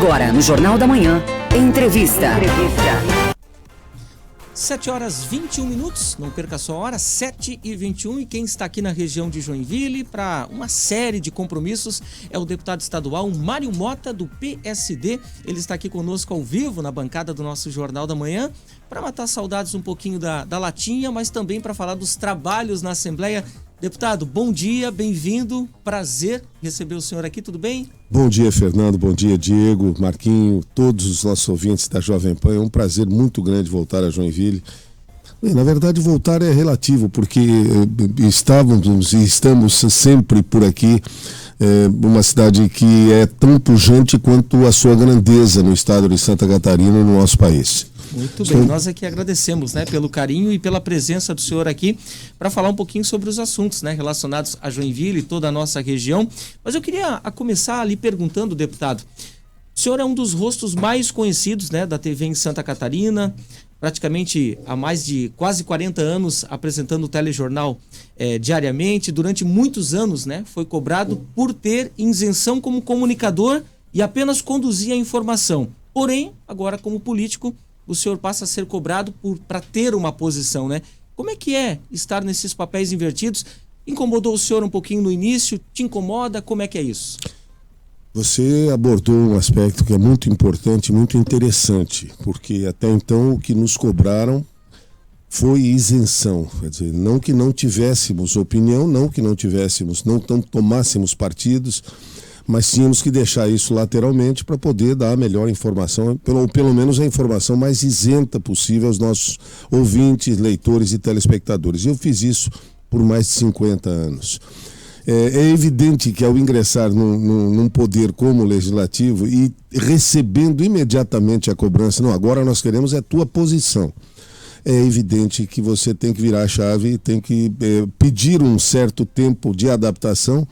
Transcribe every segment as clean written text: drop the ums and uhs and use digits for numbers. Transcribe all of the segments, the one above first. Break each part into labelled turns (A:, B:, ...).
A: Agora, no Jornal da Manhã, entrevista.
B: 7h21, não perca a sua hora, 7h21, e quem está aqui na região de Joinville para uma série de compromissos é o deputado estadual Mário Mota, do PSD. Ele está aqui conosco ao vivo na bancada do nosso Jornal da Manhã para matar saudades um pouquinho da latinha, mas também para falar dos trabalhos na Assembleia. Deputado, bom dia, bem-vindo, prazer receber o senhor aqui, tudo bem?
C: Bom dia, Fernando, bom dia, Diego, Marquinho, todos os nossos ouvintes da Jovem Pan. É um prazer muito grande voltar a Joinville. E, na verdade, voltar é relativo, porque estávamos e estamos sempre por aqui, uma cidade que é tão pujante quanto a sua grandeza no estado de Santa Catarina, no nosso país.
B: Muito bem, nós aqui agradecemos, pelo carinho e pela presença do senhor aqui para falar um pouquinho sobre os assuntos, relacionados a Joinville e toda a nossa região. Mas eu queria começar ali perguntando, deputado, o senhor é um dos rostos mais conhecidos, da TV em Santa Catarina, praticamente há mais de quase 40 anos apresentando o telejornal diariamente. Durante muitos anos, foi cobrado por ter isenção como comunicador e apenas conduzir a informação. Porém, agora como político, o senhor passa a ser cobrado para ter uma posição, Como é que é estar nesses papéis invertidos? Incomodou o senhor um pouquinho no início? Te incomoda? Como é que é isso?
C: Você abordou um aspecto que é muito importante, muito interessante, porque até então o que nos cobraram foi isenção, quer dizer, não que não tivéssemos opinião, não que não tomássemos partidos, mas tínhamos que deixar isso lateralmente para poder dar a melhor informação, pelo menos a informação mais isenta possível aos nossos ouvintes, leitores e telespectadores. Eu fiz isso por mais de 50 anos. É evidente que ao ingressar num poder como o legislativo e recebendo imediatamente a cobrança, não, agora nós queremos a tua posição. É evidente que você tem que virar a chave e tem que pedir um certo tempo de adaptação.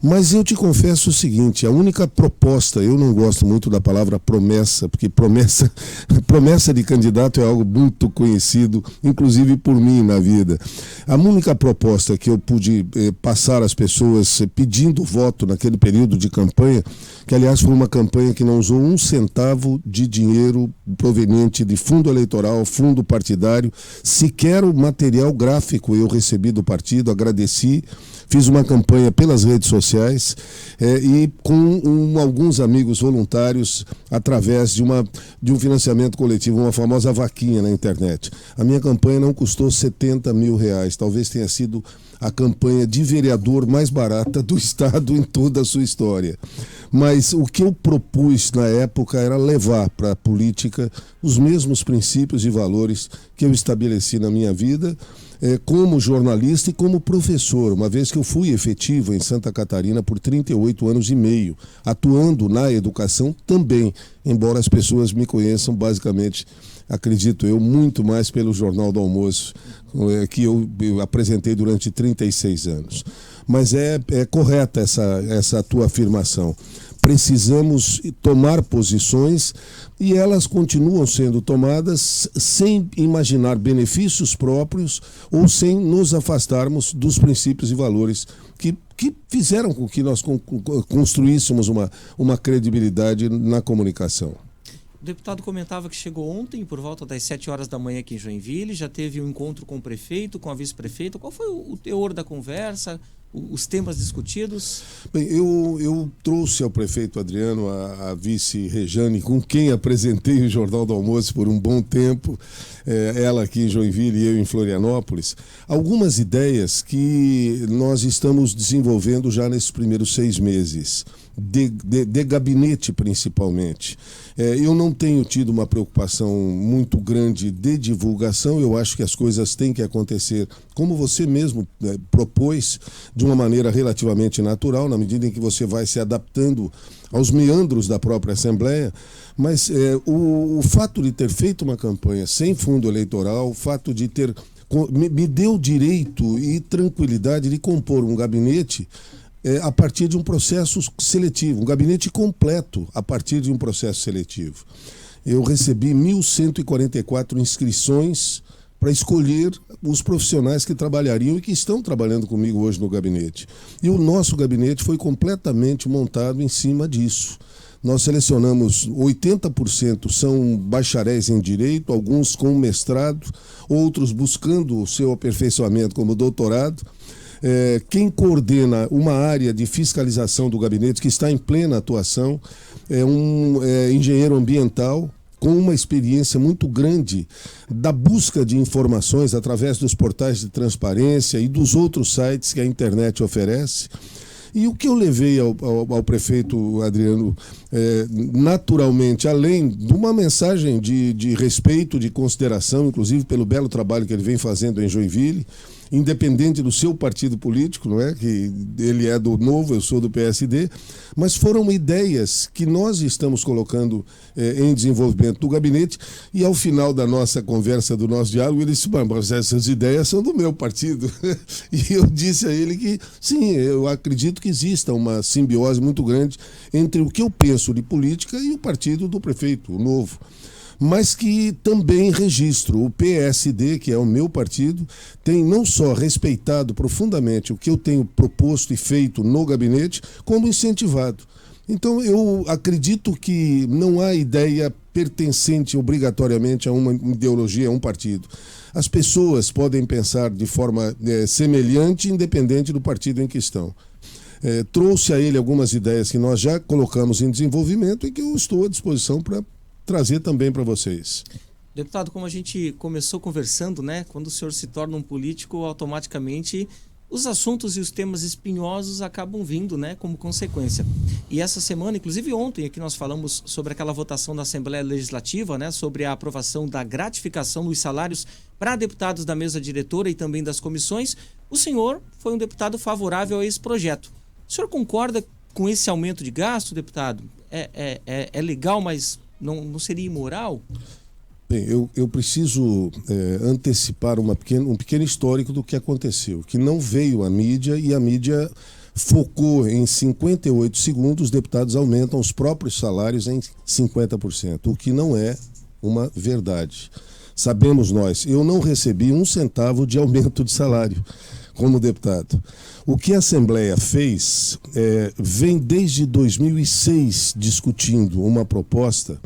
C: Mas eu te confesso o seguinte, a única proposta, eu não gosto muito da palavra promessa, porque promessa de candidato é algo muito conhecido, inclusive por mim na vida. A única proposta que eu pude passar às pessoas pedindo voto naquele período de campanha, que aliás foi uma campanha que não usou um centavo de dinheiro proveniente de fundo eleitoral, fundo partidário, sequer o material gráfico eu recebi do partido, agradeci. Fiz uma campanha pelas redes sociais e com alguns amigos voluntários através de um financiamento coletivo, uma famosa vaquinha na internet. A minha campanha não custou R$70 mil, talvez tenha sido a campanha de vereador mais barata do estado em toda a sua história. Mas o que eu propus na época era levar para a política os mesmos princípios e valores que eu estabeleci na minha vida, como jornalista e como professor, uma vez que eu fui efetivo em Santa Catarina por 38 anos e meio, atuando na educação também, embora as pessoas me conheçam basicamente, acredito eu, muito mais pelo Jornal do Almoço, que eu apresentei durante 36 anos. Mas é correta essa tua afirmação. Precisamos tomar posições e elas continuam sendo tomadas sem imaginar benefícios próprios ou sem nos afastarmos dos princípios e valores que fizeram com que nós construíssemos uma credibilidade na comunicação.
B: O deputado comentava que chegou ontem por volta das 7 horas da manhã aqui em Joinville, já teve um encontro com o prefeito, com a vice-prefeita. Qual foi o teor da conversa, os temas discutidos?
C: Bem, eu trouxe ao prefeito Adriano a vice Rejane, com quem apresentei o Jornal do Almoço por um bom tempo, ela aqui em Joinville e eu em Florianópolis, algumas ideias que nós estamos desenvolvendo já nesses primeiros 6 meses. De gabinete principalmente. Eu não tenho tido uma preocupação muito grande de divulgação, eu acho que as coisas têm que acontecer como você mesmo propôs, de uma maneira relativamente natural, na medida em que você vai se adaptando aos meandros da própria Assembleia, mas o fato de ter feito uma campanha sem fundo eleitoral, o fato de ter me deu direito e tranquilidade de compor um gabinete a partir de um processo seletivo, um gabinete completo a partir de um processo seletivo. Eu recebi 1.144 inscrições para escolher os profissionais que trabalhariam e que estão trabalhando comigo hoje no gabinete. E o nosso gabinete foi completamente montado em cima disso. Nós selecionamos 80% são bacharéis em Direito, alguns com mestrado, outros buscando o seu aperfeiçoamento como doutorado. Quem coordena uma área de fiscalização do gabinete, que está em plena atuação, é um engenheiro ambiental com uma experiência muito grande da busca de informações através dos portais de transparência e dos outros sites que a internet oferece. E o que eu levei ao prefeito Adriano, naturalmente, além de uma mensagem de respeito, de consideração, inclusive pelo belo trabalho que ele vem fazendo em Joinville, independente do seu partido político, não é? Que ele é do Novo, eu sou do PSD, mas foram ideias que nós estamos colocando em desenvolvimento do gabinete, e ao final da nossa conversa, do nosso diálogo, ele disse: mas essas ideias são do meu partido. E eu disse a ele que sim, eu acredito que exista uma simbiose muito grande entre o que eu penso de política e o partido do prefeito, o Novo. Mas que também registro, o PSD, que é o meu partido, tem não só respeitado profundamente o que eu tenho proposto e feito no gabinete, como incentivado. Então, eu acredito que não há ideia pertencente obrigatoriamente a uma ideologia, a um partido. As pessoas podem pensar de forma semelhante, independente do partido em questão. Trouxe a ele algumas ideias que nós já colocamos em desenvolvimento e que eu estou à disposição para trazer também para vocês.
B: Deputado, como a gente começou conversando, né? Quando o senhor se torna um político, automaticamente os assuntos e os temas espinhosos acabam vindo, né, como consequência. E essa semana, inclusive ontem, aqui nós falamos sobre aquela votação da Assembleia Legislativa, né, sobre a aprovação da gratificação dos salários para deputados da mesa diretora e também das comissões. O senhor foi um deputado favorável a esse projeto. O senhor concorda com esse aumento de gasto, deputado? É legal, mas não seria imoral?
C: Bem, eu preciso antecipar um pequeno histórico do que aconteceu, que não veio à mídia e a mídia focou em 58 segundos, os deputados aumentam os próprios salários em 50%, o que não é uma verdade. Sabemos nós, eu não recebi um centavo de aumento de salário como deputado. O que a Assembleia fez vem desde 2006 discutindo uma proposta,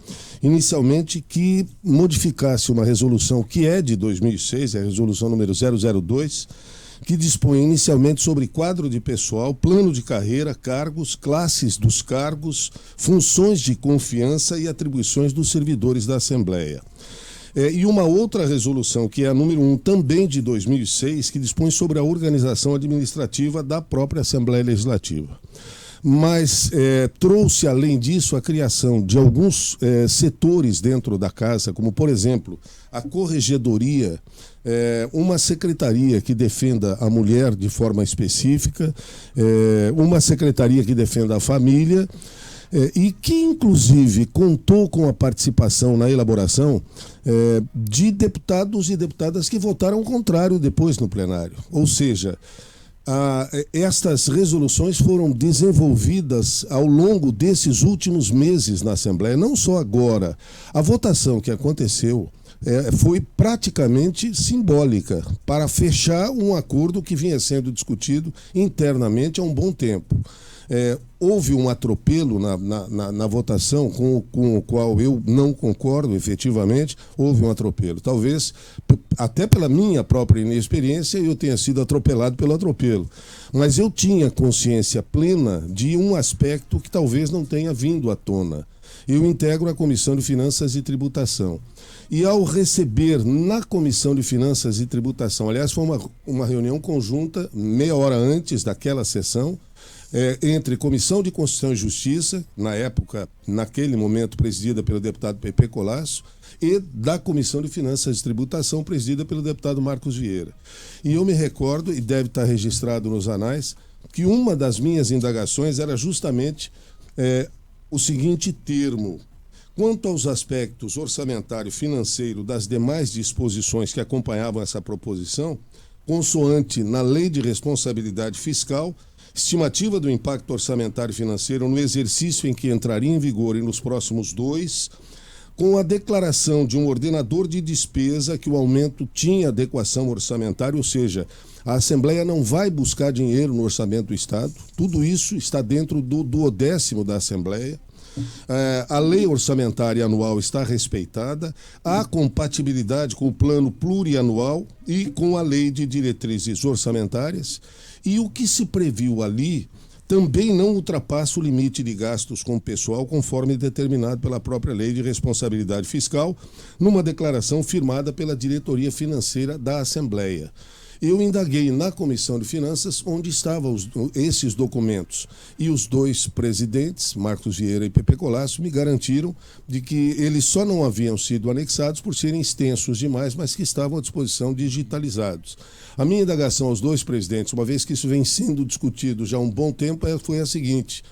C: inicialmente que modificasse uma resolução que é de 2006, é a resolução número 002, que dispõe inicialmente sobre quadro de pessoal, plano de carreira, cargos, classes dos cargos, funções de confiança e atribuições dos servidores da Assembleia. E uma outra resolução, que é a número 1, também de 2006, que dispõe sobre a organização administrativa da própria Assembleia Legislativa. Mas trouxe, além disso, a criação de alguns setores dentro da casa, como, por exemplo, a corregedoria, uma secretaria que defenda a mulher de forma específica, uma secretaria que defenda a família, e que, inclusive, contou com a participação na elaboração de deputados e deputadas que votaram contrário depois no plenário. Ou seja, estas resoluções foram desenvolvidas ao longo desses últimos meses na Assembleia, não só agora. A votação que aconteceu foi praticamente simbólica para fechar um acordo que vinha sendo discutido internamente há um bom tempo. Houve um atropelo na votação com o qual eu não concordo, efetivamente, houve um atropelo. Talvez, até pela minha própria inexperiência, eu tenha sido atropelado pelo atropelo. Mas eu tinha consciência plena de um aspecto que talvez não tenha vindo à tona. Eu integro a Comissão de Finanças e Tributação. E ao receber na Comissão de Finanças e Tributação, aliás, foi uma reunião conjunta, meia hora antes daquela sessão, entre Comissão de Constituição e Justiça, na época, naquele momento, presidida pelo deputado Pepe Colasso, e da Comissão de Finanças e Tributação, presidida pelo deputado Marcos Vieira. E eu me recordo, e deve estar registrado nos anais, que uma das minhas indagações era justamente o seguinte termo: quanto aos aspectos orçamentário e financeiro das demais disposições que acompanhavam essa proposição, consoante na Lei de Responsabilidade Fiscal, estimativa do impacto orçamentário e financeiro no exercício em que entraria em vigor e nos próximos 2, com a declaração de um ordenador de despesa que o aumento tinha adequação orçamentária, ou seja, a Assembleia não vai buscar dinheiro no orçamento do Estado, tudo isso está dentro do 10º da Assembleia. A lei orçamentária anual está respeitada, há compatibilidade com o plano plurianual e com a lei de diretrizes orçamentárias, e o que se previu ali também não ultrapassa o limite de gastos com o pessoal, conforme determinado pela própria Lei de Responsabilidade Fiscal, numa declaração firmada pela Diretoria Financeira da Assembleia. Eu indaguei na Comissão de Finanças onde estavam esses documentos, e os dois presidentes, Marcos Vieira e Pepe Colasso, me garantiram de que eles só não haviam sido anexados por serem extensos demais, mas que estavam à disposição digitalizados. A minha indagação aos dois presidentes, uma vez que isso vem sendo discutido já há um bom tempo, foi a seguinte: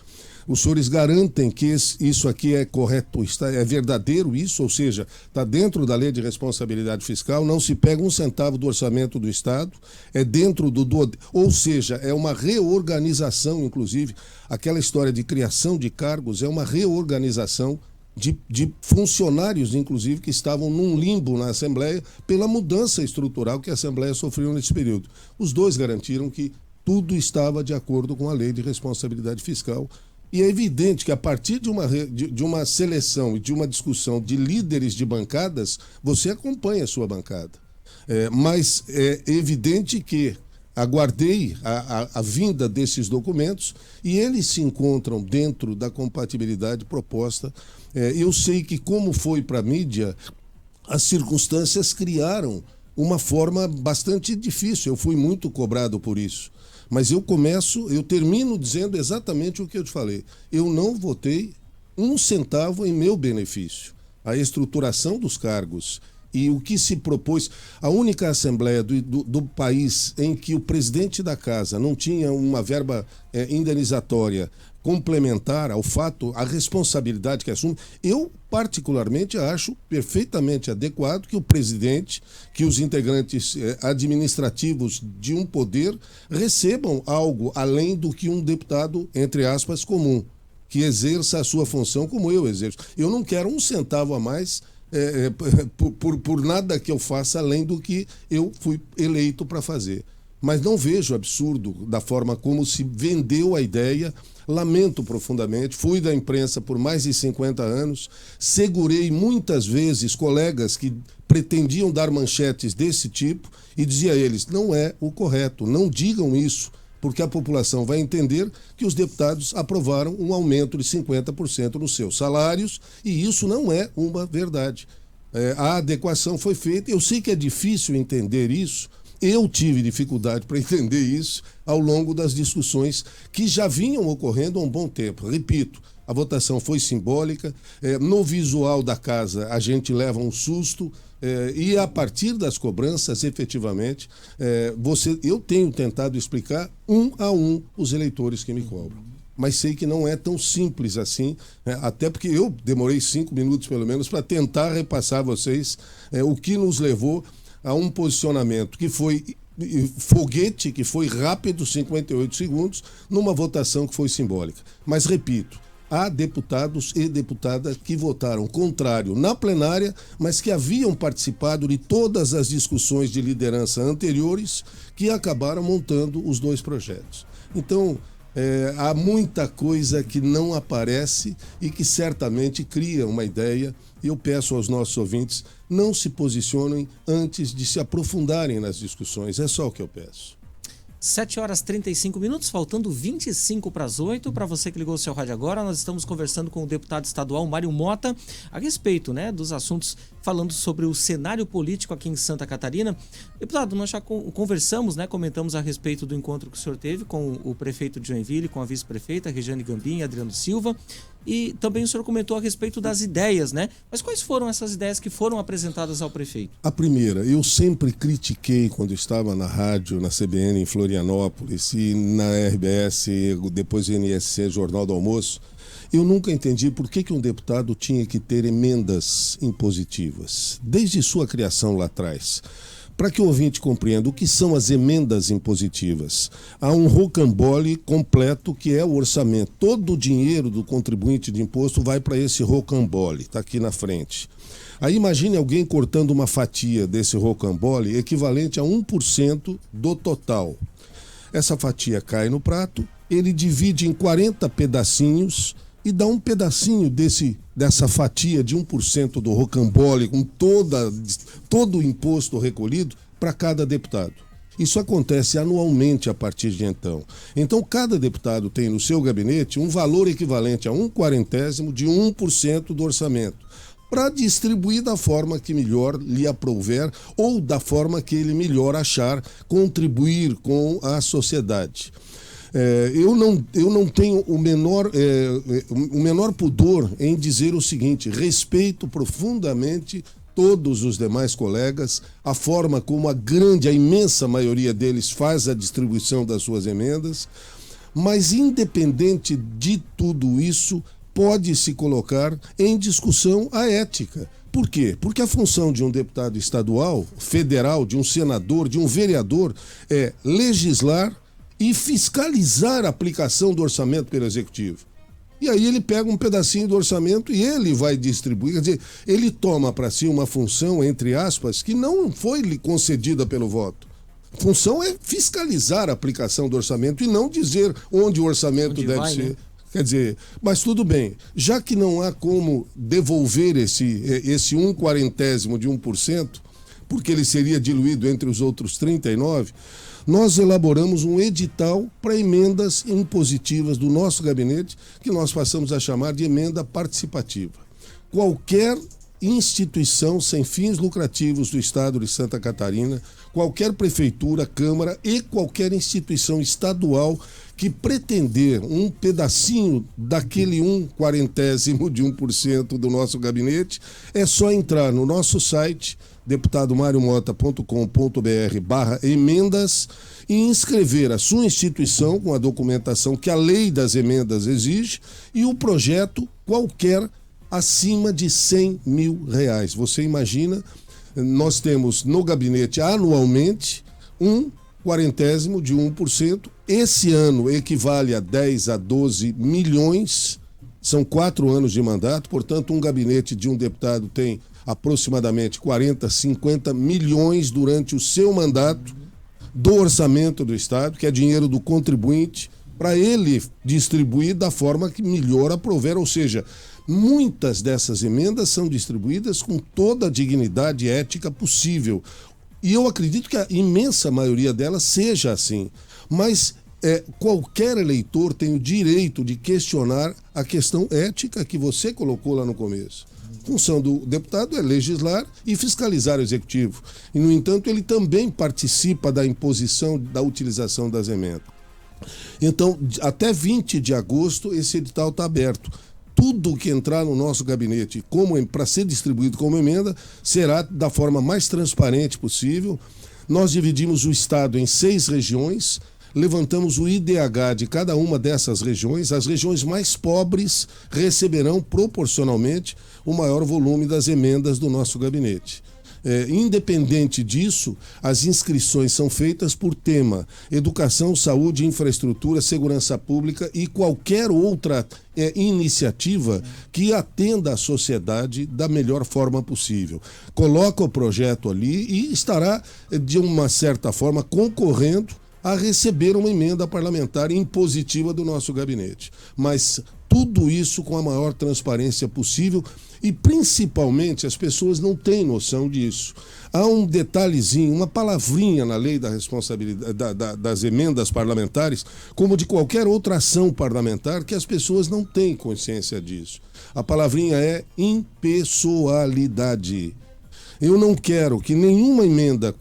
C: os senhores garantem que isso aqui é correto, é verdadeiro isso? Ou seja, está dentro da lei de responsabilidade fiscal, não se pega um centavo do orçamento do Estado, é dentro ou seja, é uma reorganização, inclusive, aquela história de criação de cargos é uma reorganização de funcionários, inclusive, que estavam num limbo na Assembleia pela mudança estrutural que a Assembleia sofreu nesse período. Os dois garantiram que tudo estava de acordo com a lei de responsabilidade fiscal. E é evidente que a partir de uma seleção e de uma discussão de líderes de bancadas, você acompanha a sua bancada. Mas é evidente que aguardei a vinda desses documentos e eles se encontram dentro da compatibilidade proposta. Eu sei que, como foi para a mídia, as circunstâncias criaram uma forma bastante difícil. Eu fui muito cobrado por isso. Mas eu termino dizendo exatamente o que eu te falei. Eu não votei um centavo em meu benefício. A estruturação dos cargos e o que se propôs, a única Assembleia do país em que o presidente da casa não tinha uma verba indenizatória complementar ao fato, a responsabilidade que assume, eu particularmente acho perfeitamente adequado que o presidente, que os integrantes administrativos de um poder recebam algo além do que um deputado, entre aspas, comum, que exerça a sua função como eu exerço. Eu não quero um centavo a mais por nada que eu faça além do que eu fui eleito para fazer. Mas não vejo absurdo da forma como se vendeu a ideia. Lamento profundamente, fui da imprensa por mais de 50 anos, segurei muitas vezes colegas que pretendiam dar manchetes desse tipo e dizia a eles, não é o correto, não digam isso, porque a população vai entender que os deputados aprovaram um aumento de 50% nos seus salários e isso não é uma verdade. A adequação foi feita, eu sei que é difícil entender isso. Eu tive dificuldade para entender isso ao longo das discussões que já vinham ocorrendo há um bom tempo. Repito, a votação foi simbólica, no visual da casa a gente leva um susto e a partir das cobranças, efetivamente, eu tenho tentado explicar um a um os eleitores que me cobram. Mas sei que não é tão simples assim, até porque eu demorei 5 minutos pelo menos para tentar repassar a vocês o que nos levou a um posicionamento que foi foguete, que foi rápido, 58 segundos, numa votação que foi simbólica. Mas, repito, há deputados e deputadas que votaram contrário na plenária, mas que haviam participado de todas as discussões de liderança anteriores que acabaram montando os dois projetos. Então, há muita coisa que não aparece e que certamente cria uma ideia. E eu peço aos nossos ouvintes, não se posicionem antes de se aprofundarem nas discussões. É só o que eu peço.
B: 7h35, faltando 25 para as 8. Para você que ligou o seu rádio agora, nós estamos conversando com o deputado estadual Mário Mota a respeito, dos assuntos falando sobre o cenário político aqui em Santa Catarina. Deputado, nós já conversamos, comentamos a respeito do encontro que o senhor teve com o prefeito de Joinville, com a vice-prefeita Regiane Gambim e Adriano Silva. E também o senhor comentou a respeito das ideias, Mas quais foram essas ideias que foram apresentadas ao prefeito?
C: A primeira, eu sempre critiquei quando estava na rádio, na CBN em Florianópolis e na RBS, depois NSC, Jornal do Almoço, eu nunca entendi por que um deputado tinha que ter emendas impositivas, desde sua criação lá atrás. Para que o ouvinte compreenda o que são as emendas impositivas, há um rocambole completo que é o orçamento. Todo o dinheiro do contribuinte de imposto vai para esse rocambole, está aqui na frente. Aí imagine alguém cortando uma fatia desse rocambole equivalente a 1% do total. Essa fatia cai no prato, ele divide em 40 pedacinhos, e dá um pedacinho dessa fatia de 1% do rocambole, com todo o imposto recolhido, para cada deputado. Isso acontece anualmente a partir de então. Então, cada deputado tem no seu gabinete um valor equivalente a 1/40 de 1% do orçamento, para distribuir da forma que melhor lhe aprouver ou da forma que ele melhor achar contribuir com a sociedade. Eu não tenho o menor pudor em dizer o seguinte: respeito profundamente todos os demais colegas, a forma como a imensa maioria deles faz a distribuição das suas emendas, mas independente de tudo isso, pode-se colocar em discussão a ética. Por quê? Porque a função de um deputado estadual, federal, de um senador, de um vereador, é legislar e fiscalizar a aplicação do orçamento pelo Executivo. E aí ele pega um pedacinho do orçamento e ele vai distribuir. Quer dizer, ele toma para si uma função, entre aspas, que não foi lhe concedida pelo voto. A função é fiscalizar a aplicação do orçamento e não dizer onde o orçamento deve ser. Né? Quer dizer, mas tudo bem, já que não há como devolver esse 1/40 de 1%, porque ele seria diluído entre os outros 39%, nós elaboramos um edital para emendas impositivas do nosso gabinete, que nós passamos a chamar de emenda participativa. Qualquer instituição sem fins lucrativos do Estado de Santa Catarina, qualquer prefeitura, câmara e qualquer instituição estadual que pretender um pedacinho daquele 1/40 de 1% do nosso gabinete, é só entrar no nosso site, deputadomariomota.com.br/emendas, e inscrever a sua instituição com a documentação que a lei das emendas exige e o projeto qualquer acima de R$100 mil. Você imagina, nós temos no gabinete anualmente 1/40 de 1%. Esse ano equivale a 10 a 12 milhões, são 4 anos de mandato, portanto um gabinete de um deputado tem aproximadamente 40, 50 milhões durante o seu mandato do orçamento do Estado, que é dinheiro do contribuinte, para ele distribuir da forma que melhor aprouver, ou seja, muitas dessas emendas são distribuídas com toda a dignidade ética possível. E eu acredito que a imensa maioria delas seja assim. Mas qualquer eleitor tem o direito de questionar a questão ética que você colocou lá no começo. A função do deputado é legislar e fiscalizar o Executivo. E, no entanto, ele também participa da imposição, da utilização das emendas. Então, até 20 de agosto, esse edital está aberto. Tudo que entrar no nosso gabinete para ser distribuído como emenda será da forma mais transparente possível. Nós dividimos o Estado em 6 regiões, levantamos o IDH de cada uma dessas regiões. As regiões mais pobres receberão proporcionalmente o maior volume das emendas do nosso gabinete. Independente disso, as inscrições são feitas por tema: educação, saúde, infraestrutura, segurança pública e qualquer outra iniciativa que atenda à sociedade da melhor forma possível. Coloca o projeto ali e estará, de uma certa forma, concorrendo a receber uma emenda parlamentar impositiva do nosso gabinete. Mas tudo isso com a maior transparência possível e, principalmente, as pessoas não têm noção disso. Há um detalhezinho, uma palavrinha na lei da responsabilidade das emendas parlamentares, como de qualquer outra ação parlamentar, que as pessoas não têm consciência disso. A palavrinha é impessoalidade. Eu não quero que nenhuma emenda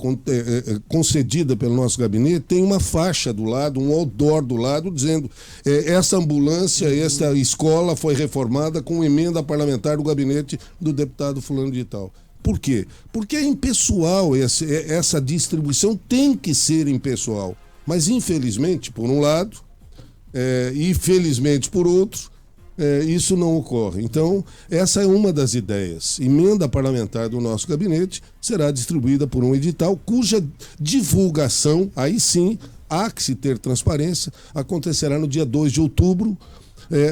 C: concedida pelo nosso gabinete tenha uma faixa do lado, um outdoor do lado, dizendo essa ambulância, essa escola foi reformada com emenda parlamentar do gabinete do deputado fulano de tal. Por quê? Porque é impessoal, essa distribuição tem que ser impessoal. Mas, infelizmente, por um lado, e felizmente por outro, isso não ocorre. Então, essa é uma das ideias. Emenda parlamentar do nosso gabinete será distribuída por um edital cuja divulgação, aí sim, há que se ter transparência, acontecerá no dia 2 de outubro,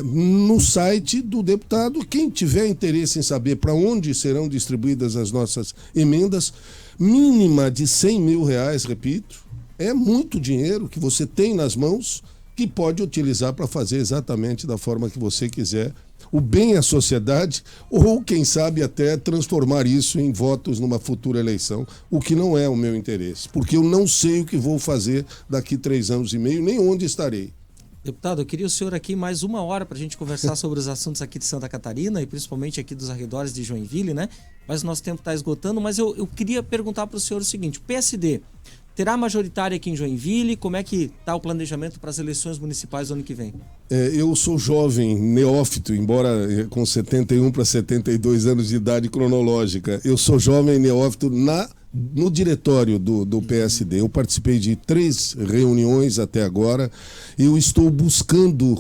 C: no site do deputado. Quem tiver interesse em saber para onde serão distribuídas as nossas emendas, mínima de R$100 mil, repito, é muito dinheiro que você tem nas mãos que pode utilizar para fazer exatamente da forma que você quiser, o bem à sociedade, ou quem sabe até transformar isso em votos numa futura eleição, o que não é o meu interesse, porque eu não sei o que vou fazer daqui 3 anos e meio, nem onde estarei.
B: Deputado, eu queria o senhor aqui mais 1 hora para a gente conversar sobre os assuntos aqui de Santa Catarina e principalmente aqui dos arredores de Joinville, né? Mas o nosso tempo está esgotando, mas eu queria perguntar para o senhor o seguinte: o PSD terá majoritária aqui em Joinville? Como é que está o planejamento para as eleições municipais do ano que vem?
C: Eu sou jovem, neófito, embora com 71 para 72 anos de idade cronológica. Eu sou jovem neófito no diretório do PSD. Eu participei de 3 reuniões até agora. Eu estou buscando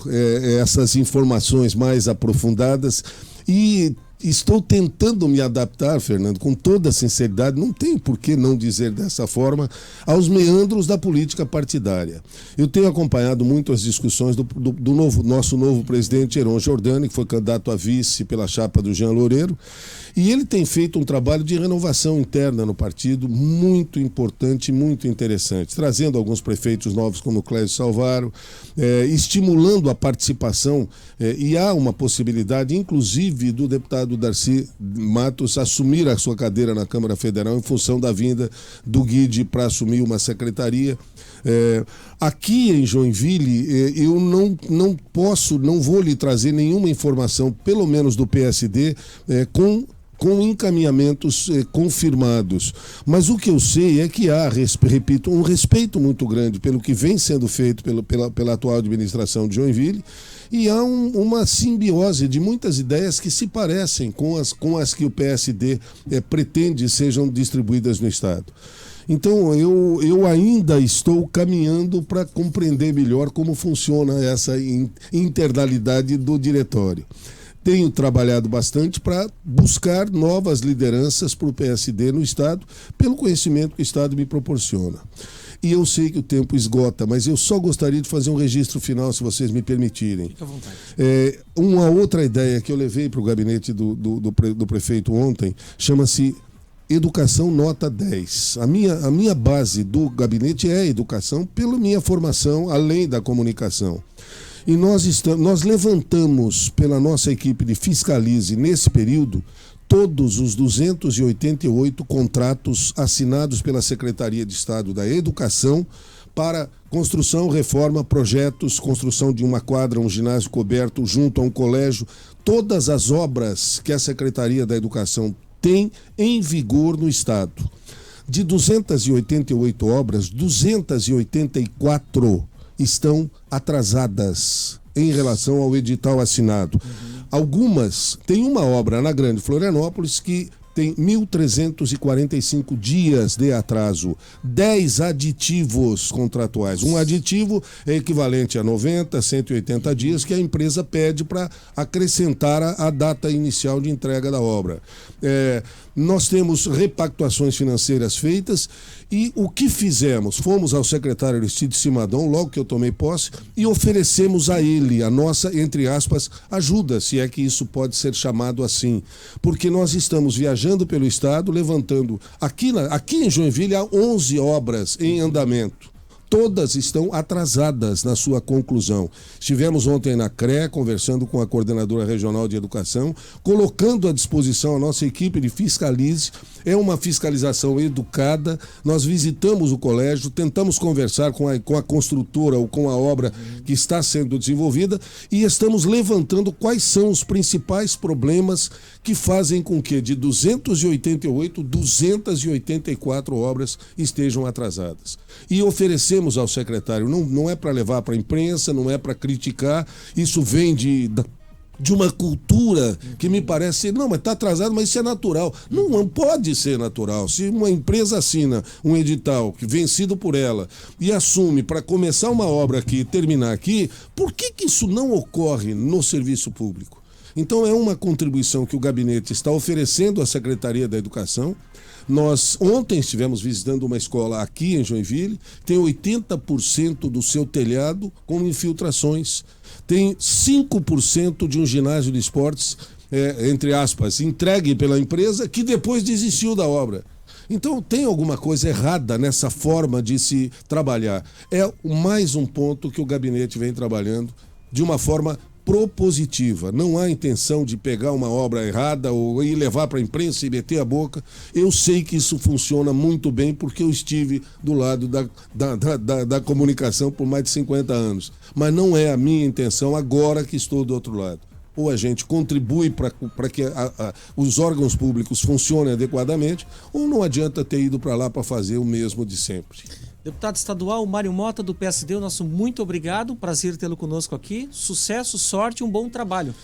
C: essas informações mais aprofundadas e estou tentando me adaptar, Fernando, com toda sinceridade, não tem por que não dizer dessa forma, aos meandros da política partidária. Eu tenho acompanhado muito as discussões do nosso novo presidente, Heron Jordani, que foi candidato a vice pela chapa do Jean Loureiro, e ele tem feito um trabalho de renovação interna no partido muito importante, muito interessante, trazendo alguns prefeitos novos como Clésio Salvaro, estimulando a participação, e há uma possibilidade, inclusive, do deputado Darcy Matos assumir a sua cadeira na Câmara Federal em função da vinda do Guide para assumir uma secretaria. Aqui em Joinville, eu não vou lhe trazer nenhuma informação, pelo menos do PSD, com encaminhamentos confirmados. Mas o que eu sei é que há, repito, um respeito muito grande pelo que vem sendo feito pela atual administração de Joinville, e há uma simbiose de muitas ideias que se parecem com as que o PSD pretende sejam distribuídas no Estado. Então, eu ainda estou caminhando para compreender melhor como funciona essa internalidade do diretório. Tenho trabalhado bastante para buscar novas lideranças para o PSD no Estado, pelo conhecimento que o Estado me proporciona. E eu sei que o tempo esgota, mas eu só gostaria de fazer um registro final, se vocês me permitirem.
B: Fique à vontade.
C: Uma outra ideia que eu levei para o gabinete do prefeito ontem chama-se Educação Nota 10. A minha base do gabinete é a educação, pela minha formação, além da comunicação. E nós levantamos pela nossa equipe de Fiscalize, nesse período, todos os 288 contratos assinados pela Secretaria de Estado da Educação para construção, reforma, projetos, construção de uma quadra, um ginásio coberto junto a um colégio, todas as obras que a Secretaria da Educação tem em vigor no Estado. De 288 obras, 284 estão atrasadas em relação ao edital assinado. Algumas, tem uma obra na Grande Florianópolis que tem 1.345 dias de atraso, 10 aditivos contratuais. Um aditivo é equivalente a 90, 180 dias que a empresa pede para acrescentar a data inicial de entrega da obra. Nós temos repactuações financeiras feitas e o que fizemos? Fomos ao secretário Aristide Simadão, logo que eu tomei posse, e oferecemos a ele a nossa, entre aspas, ajuda, se é que isso pode ser chamado assim. Porque nós estamos viajando pelo Estado, levantando... Aqui em Joinville há 11 obras em andamento. Todas estão atrasadas na sua conclusão. Estivemos ontem na CRE, conversando com a Coordenadora Regional de Educação, colocando à disposição a nossa equipe de Fiscalize. É uma fiscalização educada. Nós visitamos o colégio, tentamos conversar com a construtora ou com a obra que está sendo desenvolvida e estamos levantando quais são os principais problemas que fazem com que de 288, 284 obras estejam atrasadas. E oferecemos ao secretário, não é para levar para a imprensa, não é para criticar, isso vem de uma cultura que me parece, não, mas está atrasado, mas isso é natural. Não pode ser natural. Se uma empresa assina um edital vencido por ela e assume para começar uma obra aqui e terminar aqui, por que isso não ocorre no serviço público? Então é uma contribuição que o gabinete está oferecendo à Secretaria da Educação. Nós ontem estivemos visitando uma escola aqui em Joinville, tem 80% do seu telhado com infiltrações, tem 5% de um ginásio de esportes, entre aspas, entregue pela empresa, que depois desistiu da obra. Então tem alguma coisa errada nessa forma de se trabalhar. É mais um ponto que o gabinete vem trabalhando de uma forma propositiva. Não há intenção de pegar uma obra errada ou ir levar para a imprensa e meter a boca. Eu sei que isso funciona muito bem porque eu estive do lado da comunicação por mais de 50 anos. Mas não é a minha intenção agora que estou do outro lado. Ou a gente contribui para que os órgãos públicos funcionem adequadamente, ou não adianta ter ido para lá para fazer o mesmo de sempre.
B: Deputado estadual Mário Mota, do PSD, o nosso muito obrigado. Prazer tê-lo conosco aqui. Sucesso, sorte e um bom trabalho.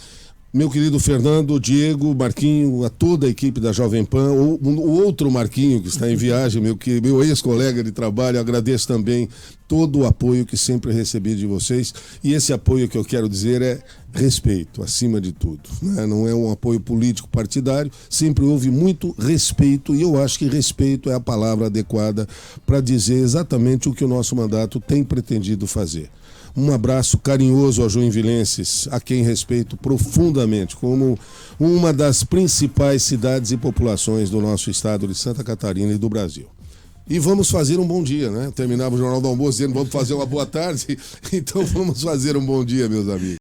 C: Meu querido Fernando, Diego, Marquinho, a toda a equipe da Jovem Pan, o outro Marquinho que está em viagem, meu ex-colega de trabalho, agradeço também todo o apoio que sempre recebi de vocês. E esse apoio que eu quero dizer é respeito, acima de tudo, né? Não é um apoio político partidário, sempre houve muito respeito e eu acho que respeito é a palavra adequada para dizer exatamente o que o nosso mandato tem pretendido fazer. Um abraço carinhoso aos joinvilenses, a quem respeito profundamente, como uma das principais cidades e populações do nosso estado de Santa Catarina e do Brasil. E vamos fazer um bom dia, né? Terminava o Jornal do Almoço dizendo vamos fazer uma boa tarde, então vamos fazer um bom dia, meus amigos.